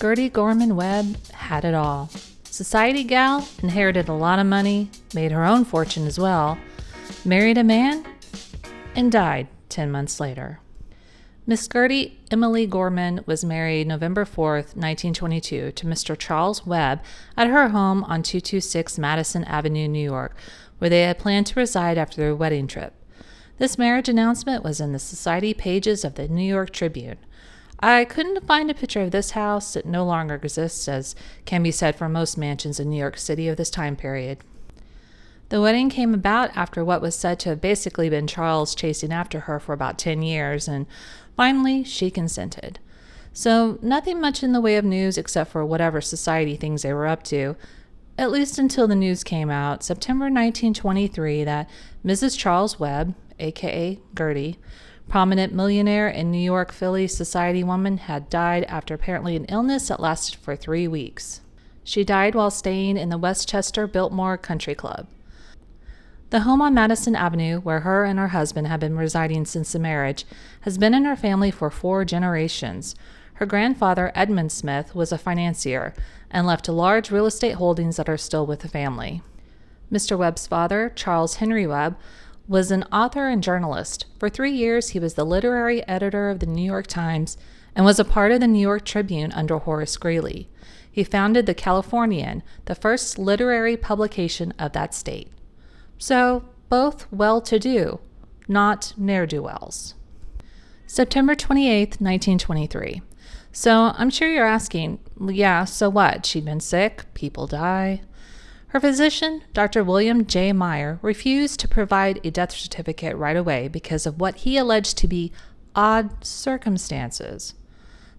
Gertie Gorman Webb had it all. Society gal, inherited a lot of money, made her own fortune as well, married a man, and died 10 months later. Miss Gertie Emily Gorman was married November 4th, 1922 to Mr. Charles Webb at her home on 226 Madison Avenue, New York, where they had planned to reside after their wedding trip. This marriage announcement was in the society pages of the New York Tribune. I couldn't find a picture of this house. It no longer exists, as can be said for most mansions in New York City of this time period. The wedding came about after what was said to have basically been Charles chasing after her for about 10 years, and finally she consented. So nothing much in the way of news except for whatever society things they were up to, at least until the news came out, September 1923, that Mrs. Charles Webb, aka Gertie, prominent millionaire and New York Philly society woman, had died after apparently an illness that lasted for 3 weeks. She died while staying in the Westchester Biltmore Country Club. The home on Madison Avenue, where her and her husband have been residing since the marriage, has been in her family for 4 generations. Her grandfather, Edmund Smith, was a financier and left large real estate holdings that are still with the family. Mr. Webb's father, Charles Henry Webb, was an author and journalist. For 3 years, he was the literary editor of the New York Times and was a part of the New York Tribune under Horace Greeley. He founded the Californian, the first literary publication of that state. So, both well-to-do, not ne'er-do-wells. September 28th, 1923. So, I'm sure you're asking, yeah, so what? She'd been sick, people die. Her physician, Dr. William J. Meyer, refused to provide a death certificate right away because of what he alleged to be odd circumstances.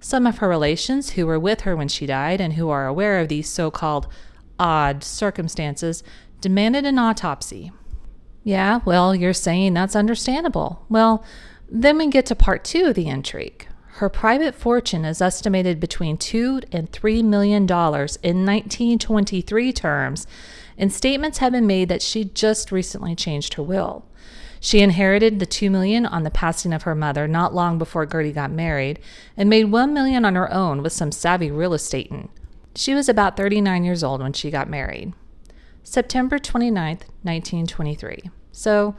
Some of her relations who were with her when she died and who are aware of these so-called odd circumstances demanded an autopsy. Yeah, well, you're saying that's understandable. Well, then we get to part 2 of the intrigue. Her private fortune is estimated between $2 and $3 million in 1923 terms, and statements have been made that she just recently changed her will. She inherited the $2 million on the passing of her mother not long before Gertie got married, and made $1 million on her own with some savvy real estating. She was about 39 years old when she got married. September 29th, 1923. So,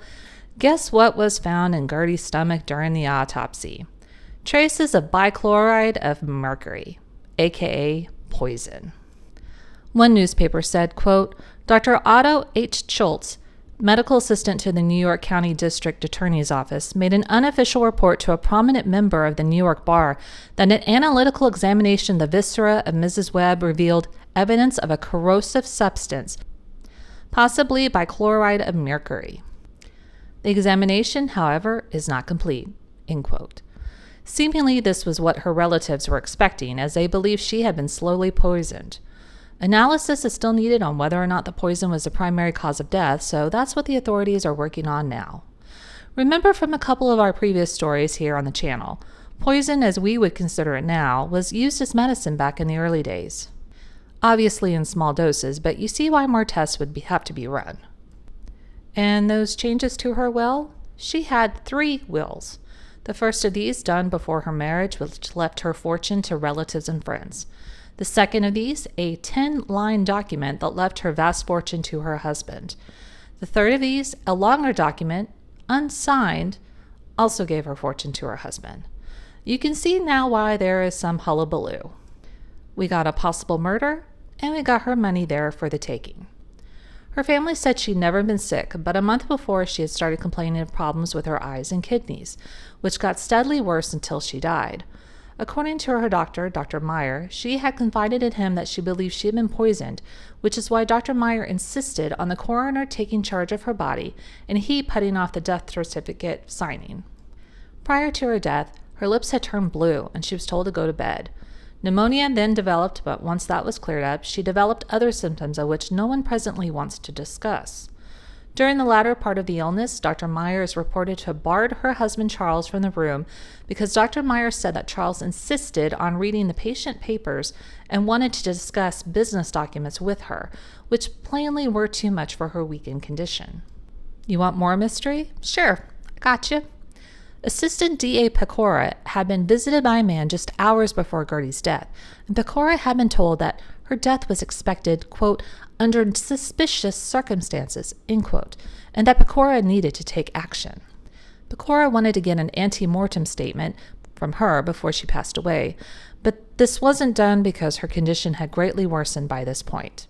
guess what was found in Gertie's stomach during the autopsy? Traces of bichloride of mercury, aka poison. One newspaper said, quote, Dr. Otto H. Schultz, medical assistant to the New York County District Attorney's Office, made an unofficial report to a prominent member of the New York Bar that an analytical examination of the viscera of Mrs. Webb revealed evidence of a corrosive substance, possibly bichloride of mercury. The examination, however, is not complete, end quote. Seemingly, this was what her relatives were expecting, as they believed she had been slowly poisoned. Analysis is still needed on whether or not the poison was the primary cause of death, so that's what the authorities are working on now. Remember from a couple of our previous stories here on the channel, poison, as we would consider it now, was used as medicine back in the early days. Obviously in small doses, but you see why more tests would have to be run. And those changes to her will? She had 3 wills. The first of these done before her marriage, which left her fortune to relatives and friends. The second of these, a 10-line document that left her vast fortune to her husband. The third of these, a longer document, unsigned, also gave her fortune to her husband. You can see now why there is some hullabaloo. We got a possible murder, and we got her money there for the taking. Her family said she'd never been sick, but a month before she had started complaining of problems with her eyes and kidneys, which got steadily worse until she died. According to her doctor, Dr. Meyer, she had confided in him that she believed she had been poisoned, which is why Dr. Meyer insisted on the coroner taking charge of her body and he putting off the death certificate signing. Prior to her death, her lips had turned blue and she was told to go to bed. Pneumonia then developed, but once that was cleared up, she developed other symptoms of which no one presently wants to discuss. During the latter part of the illness, Dr. Meyer is reported to have barred her husband Charles from the room because Dr. Meyer said that Charles insisted on reading the patient papers and wanted to discuss business documents with her, which plainly were too much for her weakened condition. You want more mystery? Sure, I got you. Assistant DA Pecora had been visited by a man just hours before Gertie's death, and Pecora had been told that her death was expected, quote, under suspicious circumstances, end quote, and that Pecora needed to take action. Pecora wanted to get an ante-mortem statement from her before she passed away, but this wasn't done because her condition had greatly worsened by this point.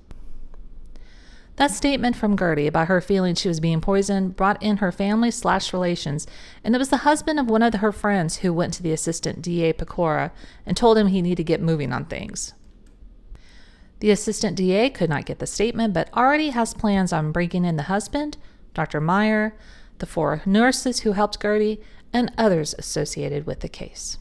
That statement from Gertie about her feeling she was being poisoned brought in her family/relations, and it was the husband of one of her friends who went to the assistant DA Pecora and told him he needed to get moving on things. The assistant DA could not get the statement, but already has plans on bringing in the husband, Dr. Meyer, the 4 nurses who helped Gertie, and others associated with the case.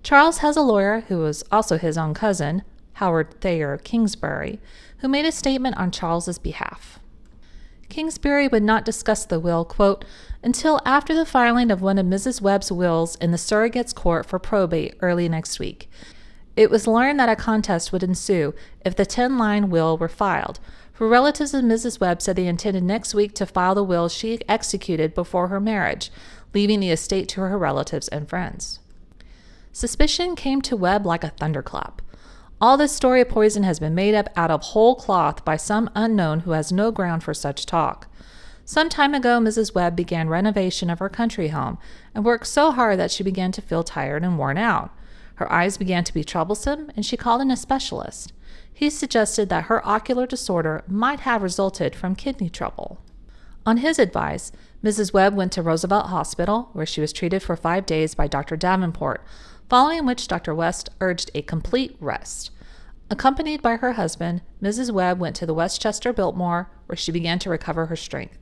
Charles has a lawyer who was also his own cousin, Howard Thayer Kingsbury, who made a statement on Charles's behalf. Kingsbury would not discuss the will, quote, until after the filing of one of Mrs. Webb's wills in the surrogate's court for probate early next week. It was learned that a contest would ensue if the 10-line will were filed, for relatives of Mrs. Webb said they intended next week to file the will she executed before her marriage, leaving the estate to her relatives and friends. Suspicion came to Webb like a thunderclap. All this story of poison has been made up out of whole cloth by some unknown who has no ground for such talk. Some time ago, Mrs. Webb began renovation of her country home and worked so hard that she began to feel tired and worn out. Her eyes began to be troublesome, and she called in a specialist. He suggested that her ocular disorder might have resulted from kidney trouble. On his advice, Mrs. Webb went to Roosevelt Hospital, where she was treated for 5 days by Dr. Davenport, following which Dr. West urged a complete rest. Accompanied by her husband, Mrs. Webb went to the Westchester Biltmore, where she began to recover her strength,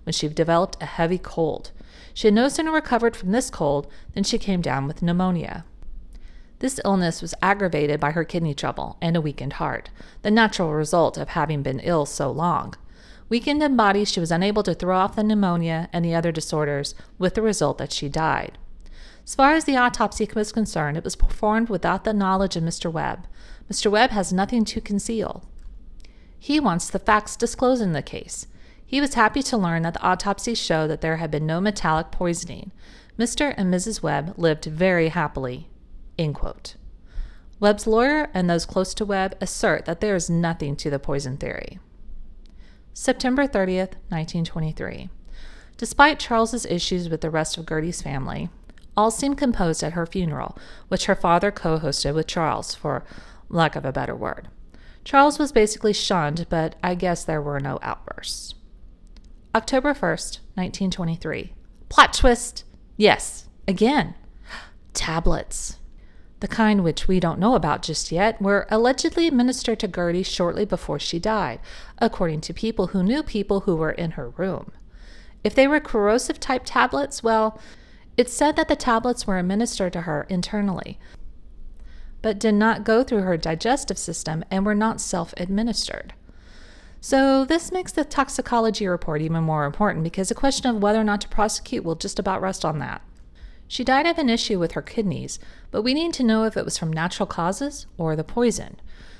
when she developed a heavy cold. She had no sooner recovered from this cold than she came down with pneumonia. This illness was aggravated by her kidney trouble and a weakened heart, the natural result of having been ill so long. Weakened in body, she was unable to throw off the pneumonia and the other disorders, with the result that she died. As far as the autopsy was concerned, it was performed without the knowledge of Mr. Webb. Mr. Webb has nothing to conceal. He wants the facts disclosed in the case. He was happy to learn that the autopsy showed that there had been no metallic poisoning. Mr. and Mrs. Webb lived very happily. End quote. Webb's lawyer and those close to Webb assert that there is nothing to the poison theory. September 30th, 1923. Despite Charles's issues with the rest of Gertie's family, all seemed composed at her funeral, which her father co-hosted with Charles, for lack of a better word. Charles was basically shunned, but I guess there were no outbursts. October 1st, 1923. Plot twist! Yes, again. Tablets. The kind which we don't know about just yet were allegedly administered to Gertie shortly before she died, according to people who knew people who were in her room. If they were corrosive-type tablets, well, it's said that the tablets were administered to her internally, but did not go through her digestive system and were not self-administered. So this makes the toxicology report even more important, because the question of whether or not to prosecute will just about rest on that. She died of an issue with her kidneys, but we need to know if it was from natural causes or the poison.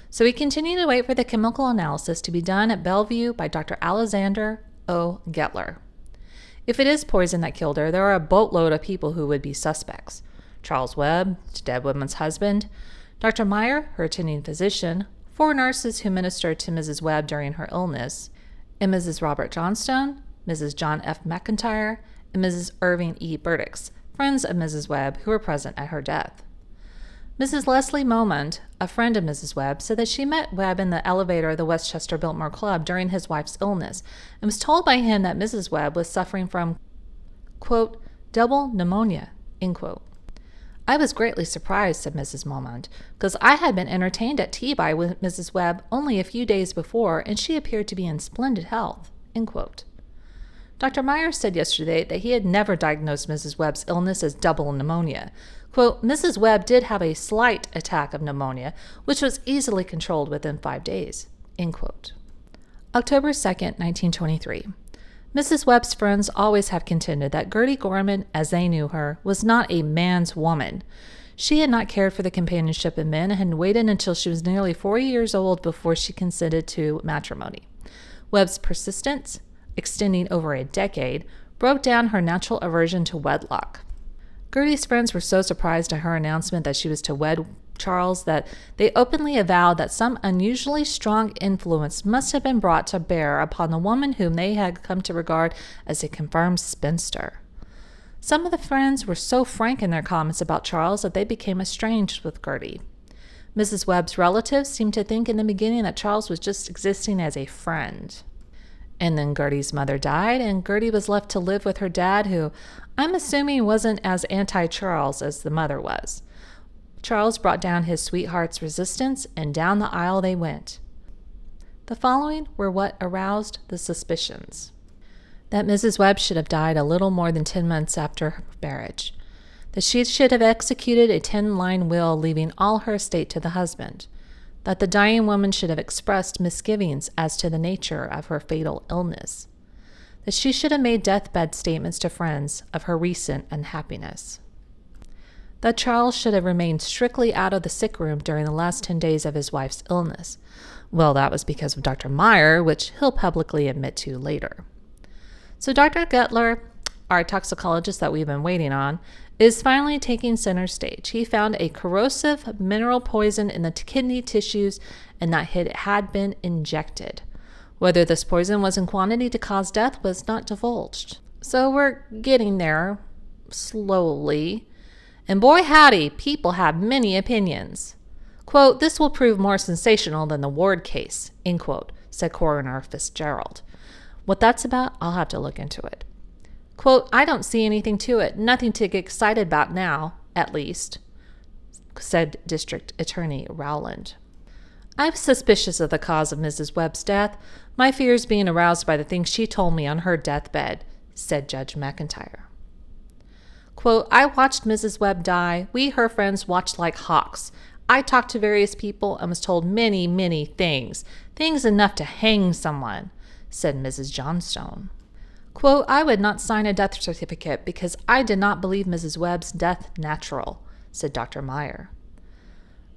So we continue to wait for the chemical analysis to be done at Bellevue by Dr. Alexander O. Gettler. If it is poison that killed her, there are a boatload of people who would be suspects. Charles Webb, the dead woman's husband, Dr. Meyer, her attending physician, 4 nurses who ministered to Mrs. Webb during her illness, and Mrs. Robert Johnstone, Mrs. John F. McIntyre, and Mrs. Irving E. Burdix, friends of Mrs. Webb who were present at her death. Mrs. Leslie Momond, a friend of Mrs. Webb, said that she met Webb in the elevator of the Westchester Biltmore Club during his wife's illness and was told by him that Mrs. Webb was suffering from, quote, double pneumonia, end quote. I was greatly surprised, said Mrs. Momond, because I had been entertained at tea by with Mrs. Webb only a few days before, and she appeared to be in splendid health, end quote. Dr. Meyer said yesterday that he had never diagnosed Mrs. Webb's illness as double pneumonia. Quote, Mrs. Webb did have a slight attack of pneumonia, which was easily controlled within 5 days, end quote. October 2nd, 1923. Mrs. Webb's friends always have contended that Gertie Gorman, as they knew her, was not a man's woman. She had not cared for the companionship of men and had waited until she was nearly 40 years old before she consented to matrimony. Webb's persistence, extending over a decade, broke down her natural aversion to wedlock. Gertie's friends were so surprised at her announcement that she was to wed Charles that they openly avowed that some unusually strong influence must have been brought to bear upon the woman whom they had come to regard as a confirmed spinster. Some of the friends were so frank in their comments about Charles that they became estranged with Gertie. Mrs. Webb's relatives seemed to think in the beginning that Charles was just existing as a friend. And then Gertie's mother died, and Gertie was left to live with her dad, who I'm assuming wasn't as anti-Charles as the mother was. Charles brought down his sweetheart's resistance, and down the aisle they went. The following were what aroused the suspicions: that Mrs. Webb should have died a little more than 10 months after her marriage, that she should have executed a 10-line will leaving all her estate to the husband, that the dying woman should have expressed misgivings as to the nature of her fatal illness, that she should have made deathbed statements to friends of her recent unhappiness, that Charles should have remained strictly out of the sick room during the last 10 days of his wife's illness. Well, that was because of Dr. Meyer, which he'll publicly admit to later. So Dr. Gettler, our toxicologist that we've been waiting on, is finally taking center stage. He found a corrosive mineral poison in the kidney tissues and that it had been injected. Whether this poison was in quantity to cause death was not divulged. So we're getting there slowly. And boy howdy, people have many opinions. Quote, "This will prove more sensational than the Ward case," end quote, said Coroner Fitzgerald. What that's about, I'll have to look into it. Quote, "I don't see anything to it, nothing to get excited about now, at least," said District Attorney Rowland. "I'm suspicious of the cause of Mrs. Webb's death, my fears being aroused by the things she told me on her deathbed," said Judge McIntyre. Quote, "I watched Mrs. Webb die. We, her friends, watched like hawks. I talked to various people and was told many, many things enough to hang someone," said Mrs. Johnstone. Quote, "I would not sign a death certificate because I did not believe Mrs. Webb's death natural," said Dr. Meyer.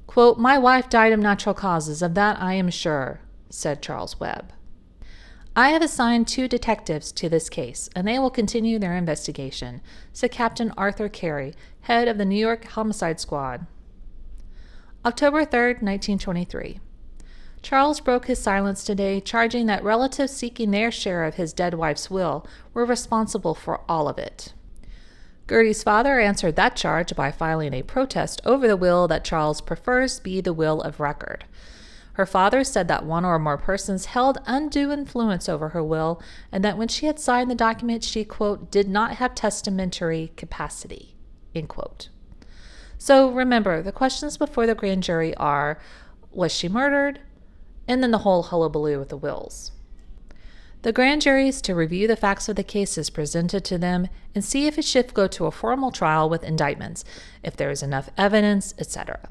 Quote, "My wife died of natural causes, of that I am sure," said Charles Webb. "I have assigned 2 detectives to this case, and they will continue their investigation," said Captain Arthur Carey, head of the New York Homicide Squad. October 3rd, 1923. Charles broke his silence today, charging that relatives seeking their share of his dead wife's will were responsible for all of it. Gertie's father answered that charge by filing a protest over the will that Charles prefers be the will of record. Her father said that one or more persons held undue influence over her will, and that when she had signed the document, she, quote, "did not have testamentary capacity," end quote. So remember, the questions before the grand jury are, was she murdered? And then the whole hullabaloo with the wills. The grand jury is to review the facts of the cases presented to them and see if it should go to a formal trial with indictments, if there is enough evidence, etc.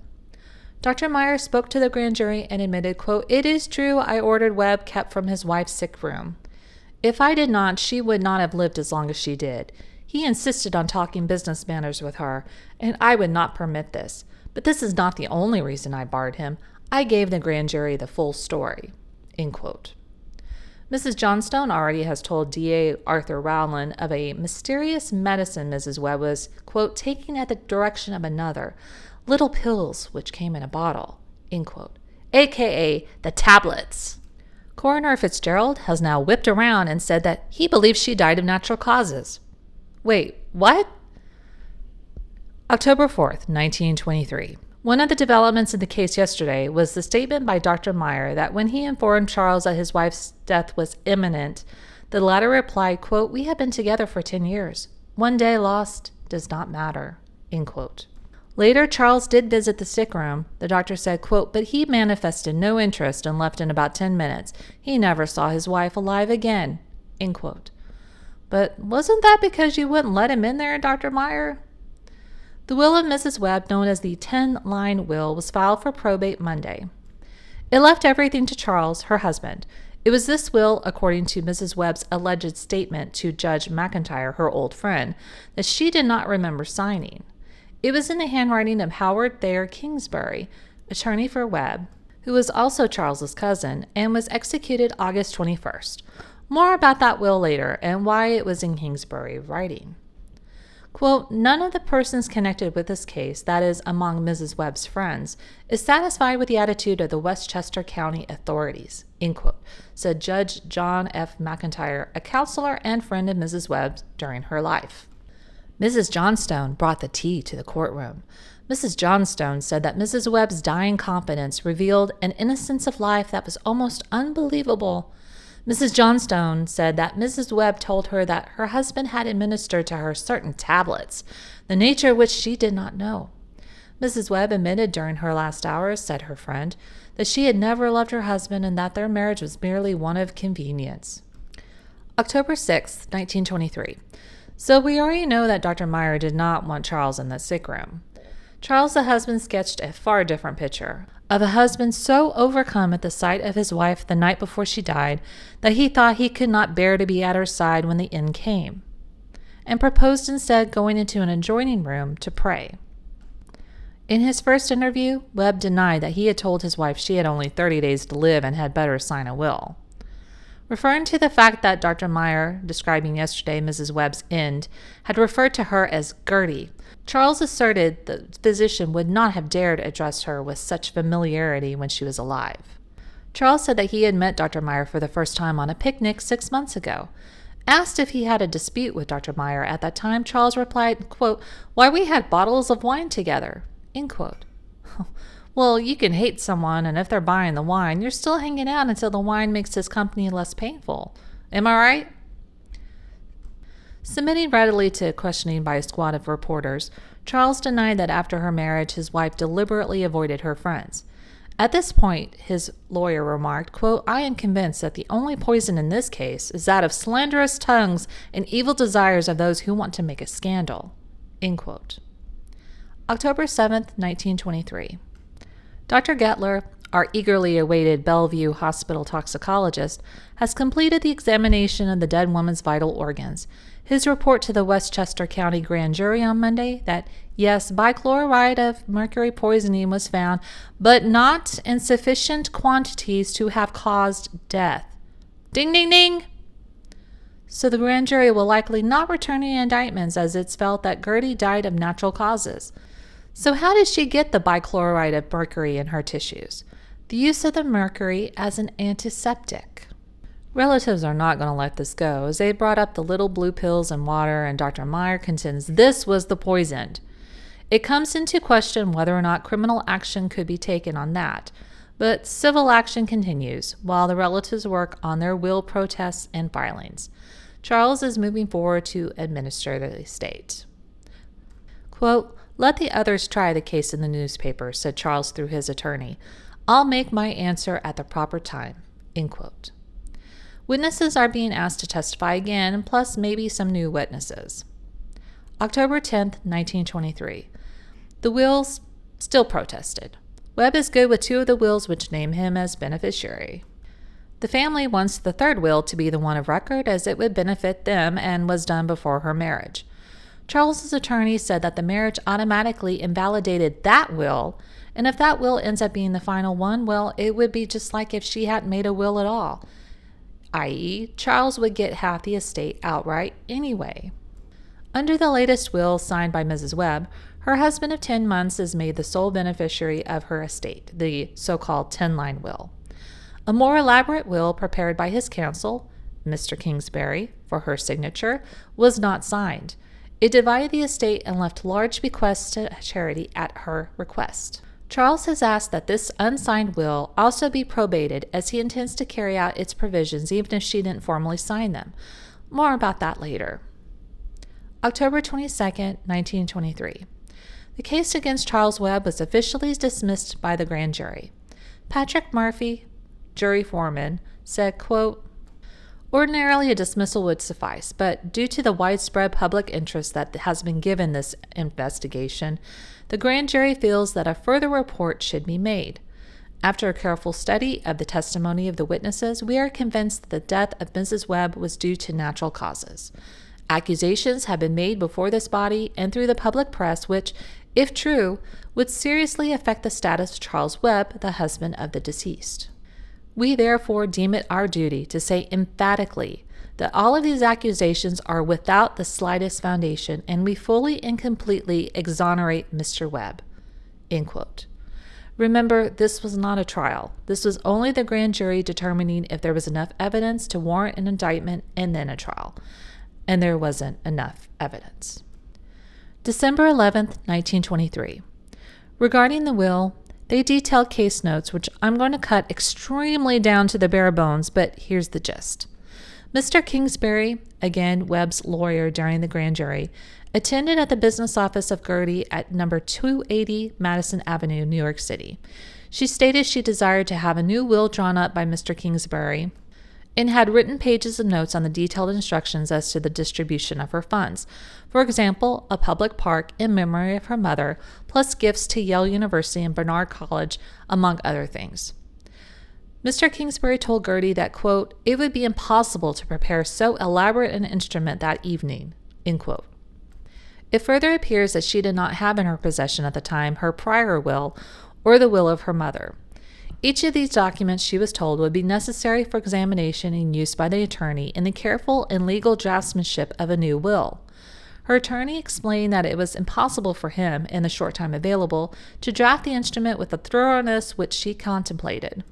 Dr. Meyer spoke to the grand jury and admitted, quote, "It is true I ordered Webb kept from his wife's sick room. If I did not, she would not have lived as long as she did. He insisted on talking business matters with her, and I would not permit this. But this is not the only reason I barred him. I gave the grand jury the full story," end quote. Mrs. Johnstone already has told DA Arthur Rowland of a mysterious medicine Mrs. Webb was, quote, "taking at the direction of another, little pills which came in a bottle," end quote, a.k.a. the tablets. Coroner Fitzgerald has now whipped around and said that he believes she died of natural causes. Wait, what? October 4th, 1923. One of the developments in the case yesterday was the statement by Dr. Meyer that when he informed Charles that his wife's death was imminent, the latter replied, quote, "We have been together for 10 years. One day lost does not matter," end quote. Later, Charles did visit the sick room. The doctor said, quote, "But he manifested no interest and left in about 10 minutes. He never saw his wife alive again," end quote. But wasn't that because you wouldn't let him in there, Dr. Meyer? The will of Mrs. Webb, known as the 10-line will, was filed for probate Monday. It left everything to Charles, her husband. It was this will, according to Mrs. Webb's alleged statement to Judge McIntyre, her old friend, that she did not remember signing. It was in the handwriting of Howard Thayer Kingsbury, attorney for Webb, who was also Charles's cousin, and was executed August 21st. More about that will later and why it was in Kingsbury writing. Quote, none of the persons connected with this case, that is, among Mrs. Webb's friends, is satisfied with the attitude of the Westchester County authorities, end quote, said Judge John F. McIntyre, a counselor and friend of Mrs. Webb during her life. Mrs. Johnstone brought the tea to the courtroom. Mrs. Johnstone said that Mrs. Webb's dying confidence revealed an innocence of life that was almost unbelievable. Mrs. Johnstone said that Mrs. Webb told her that her husband had administered to her certain tablets, the nature of which she did not know. Mrs. Webb admitted during her last hours, said her friend, that she had never loved her husband and that their marriage was merely one of convenience. October 6, 1923. So we already know that Dr. Meyer did not want Charles in the sick room. Charles, the husband, sketched a far different picture of a husband so overcome at the sight of his wife the night before she died that he thought he could not bear to be at her side when the end came, and proposed instead going into an adjoining room to pray. In his first interview, Webb denied that he had told his wife she had only 30 days to live and had better sign a will. Referring to the fact that Dr. Meyer, describing yesterday Mrs. Webb's end, had referred to her as Gertie, Charles asserted the physician would not have dared address her with such familiarity when she was alive. Charles said that he had met Dr. Meyer for the first time on a picnic 6 months ago. Asked if he had a dispute with Dr. Meyer at that time, Charles replied, quote, "Why, we had bottles of wine together," end quote. Well, you can hate someone, and if they're buying the wine, you're still hanging out until the wine makes his company less painful. Am I right? Submitting readily to questioning by a squad of reporters, Charles denied that after her marriage, his wife deliberately avoided her friends. At this point, his lawyer remarked, quote, "I am convinced that the only poison in this case is that of slanderous tongues and evil desires of those who want to make a scandal," end quote. October 7th, 1923. Dr. Gettler, our eagerly awaited Bellevue Hospital toxicologist, has completed the examination of the dead woman's vital organs. His report to the Westchester County Grand Jury on Monday that, yes, bichloride of mercury poisoning was found, but not in sufficient quantities to have caused death. Ding, ding, ding! So the grand jury will likely not return any indictments, as it's felt that Gertie died of natural causes. So how did she get the bichloride of mercury in her tissues? The use of the mercury as an antiseptic. Relatives are not going to let this go, as they brought up the little blue pills and water, and Dr. Meyer contends this was the poison. It comes into question whether or not criminal action could be taken on that, but civil action continues while the relatives work on their will protests and filings. Charles is moving forward to administer the estate. Quote, "Let the others try the case in the newspaper," said Charles through his attorney. "I'll make my answer at the proper time," end quote. Witnesses are being asked to testify again, plus maybe some new witnesses. October 10th, 1923. The wills still protested. Webb is good with 2 of the wills which name him as beneficiary. The family wants the 3rd will to be the one of record, as it would benefit them and was done before her marriage. Charles's attorney said that the marriage automatically invalidated that will, and if that will ends up being the final one, well, it would be just like if she hadn't made a will at all, i.e., Charles would get half the estate outright anyway. Under the latest will signed by Mrs. Webb, her husband of 10 months is made the sole beneficiary of her estate, the so-called 10-line will. A more elaborate will prepared by his counsel, Mr. Kingsbury, for her signature, was not signed. It divided the estate and left large bequests to charity at her request. Charles has asked that this unsigned will also be probated, as he intends to carry out its provisions even if she didn't formally sign them. More about that later. October 22nd, 1923. The case against Charles Webb was officially dismissed by the grand jury. Patrick Murphy, jury foreman, said, quote, "Ordinarily, a dismissal would suffice, but due to the widespread public interest that has been given this investigation, the grand jury feels that a further report should be made. After a careful study of the testimony of the witnesses, we are convinced that the death of Mrs. Webb was due to natural causes. Accusations have been made before this body and through the public press which, if true, would seriously affect the status of Charles Webb, the husband of the deceased. We therefore deem it our duty to say emphatically that all of these accusations are without the slightest foundation, and we fully and completely exonerate Mr. Webb." End quote. Remember, this was not a trial. This was only the grand jury determining if there was enough evidence to warrant an indictment and then a trial. And there wasn't enough evidence. December 11th, 1923. Regarding the will, they detailed case notes, which I'm going to cut extremely down to the bare bones, but here's the gist. Mr. Kingsbury, again Webb's lawyer during the grand jury, attended at the business office of Gertie at number 280 Madison Avenue, New York City. She stated she desired to have a new will drawn up by Mr. Kingsbury and had written pages of notes on the detailed instructions as to the distribution of her funds. For example, a public park in memory of her mother, plus gifts to Yale University and Barnard College, among other things. Mr. Kingsbury told Gertie that, quote, "it would be impossible to prepare so elaborate an instrument that evening," end quote. It further appears that she did not have in her possession at the time her prior will or the will of her mother. Each of these documents, she was told, would be necessary for examination and use by the attorney in the careful and legal draftsmanship of a new will. Her attorney explained that it was impossible for him, in the short time available, to draft the instrument with the thoroughness which she contemplated.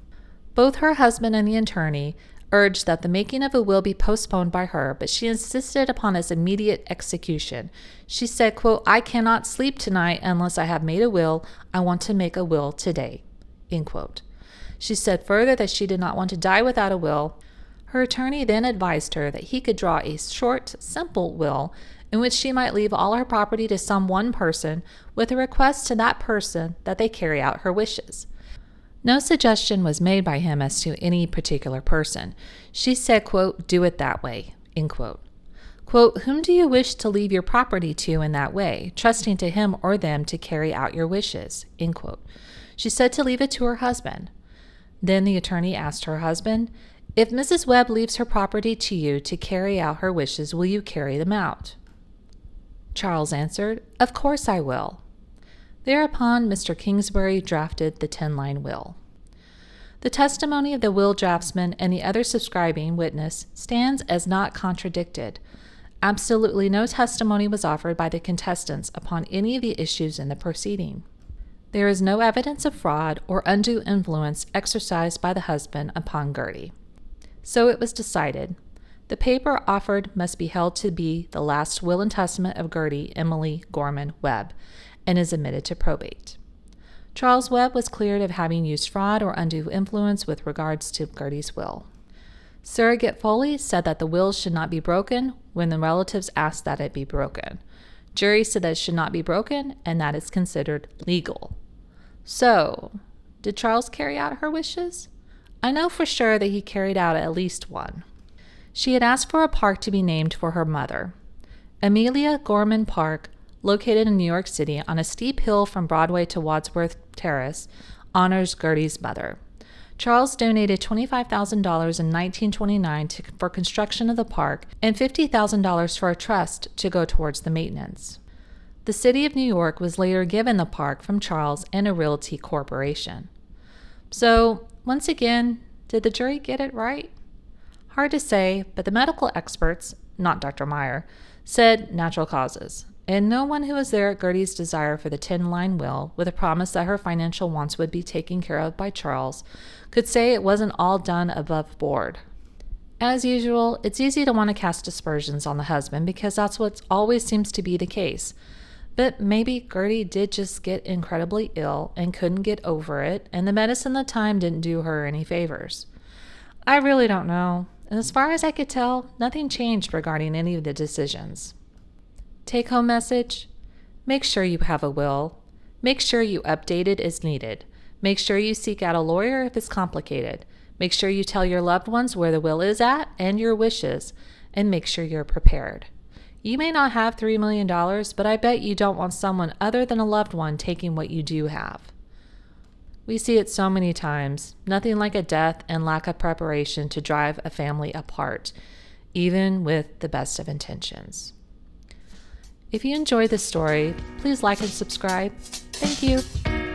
Both her husband and the attorney urged that the making of a will be postponed by her, but she insisted upon its immediate execution. She said, quote, "I cannot sleep tonight unless I have made a will. I want to make a will today," end quote. She said further that she did not want to die without a will. Her attorney then advised her that he could draw a short, simple will in which she might leave all her property to some one person with a request to that person that they carry out her wishes. No suggestion was made by him as to any particular person. She said, quote, "do it that way," end quote. Quote, "whom do you wish to leave your property to in that way, trusting to him or them to carry out your wishes," end quote. She said to leave it to her husband. Then the attorney asked her husband, "If Mrs. Webb leaves her property to you to carry out her wishes, will you carry them out?" Charles answered, "Of course I will." Thereupon, Mr. Kingsbury drafted the 10-line will. The testimony of the will draftsman and the other subscribing witness stands as not contradicted. Absolutely no testimony was offered by the contestants upon any of the issues in the proceeding. There is no evidence of fraud or undue influence exercised by the husband upon Gertie. So it was decided. The paper offered must be held to be the last will and testament of Gertie Emily Gorman Webb, and is admitted to probate. Charles Webb was cleared of having used fraud or undue influence with regards to Gertie's will. Surrogate Foley said that the will should not be broken when the relatives asked that it be broken. Jury said that it should not be broken and that it's considered legal. So, did Charles carry out her wishes? I know for sure that he carried out at least one. She had asked for a park to be named for her mother. Amelia Gorman Park, located in New York City on a steep hill from Broadway to Wadsworth Terrace, honors Gertie's mother. Charles donated $25,000 in 1929 for construction of the park and $50,000 for a trust to go towards the maintenance. The city of New York was later given the park from Charles and a realty corporation. So, once again, did the jury get it right? Hard to say, but the medical experts, not Dr. Meyer, said natural causes. And no one who was there at Gertie's desire for the 10-line will, with a promise that her financial wants would be taken care of by Charles, could say it wasn't all done above board. As usual, it's easy to want to cast aspersions on the husband because that's what always seems to be the case. But maybe Gertie did just get incredibly ill and couldn't get over it, and the medicine at the time didn't do her any favors. I really don't know, and as far as I could tell, nothing changed regarding any of the decisions. Take-home message: make sure you have a will. Make sure you update it as needed. Make sure you seek out a lawyer if it's complicated. Make sure you tell your loved ones where the will is at and your wishes, and make sure you're prepared. You may not have $3 million, but I bet you don't want someone other than a loved one taking what you do have. We see it so many times. Nothing like a death and lack of preparation to drive a family apart, even with the best of intentions. If you enjoyed this story, please like and subscribe. Thank you.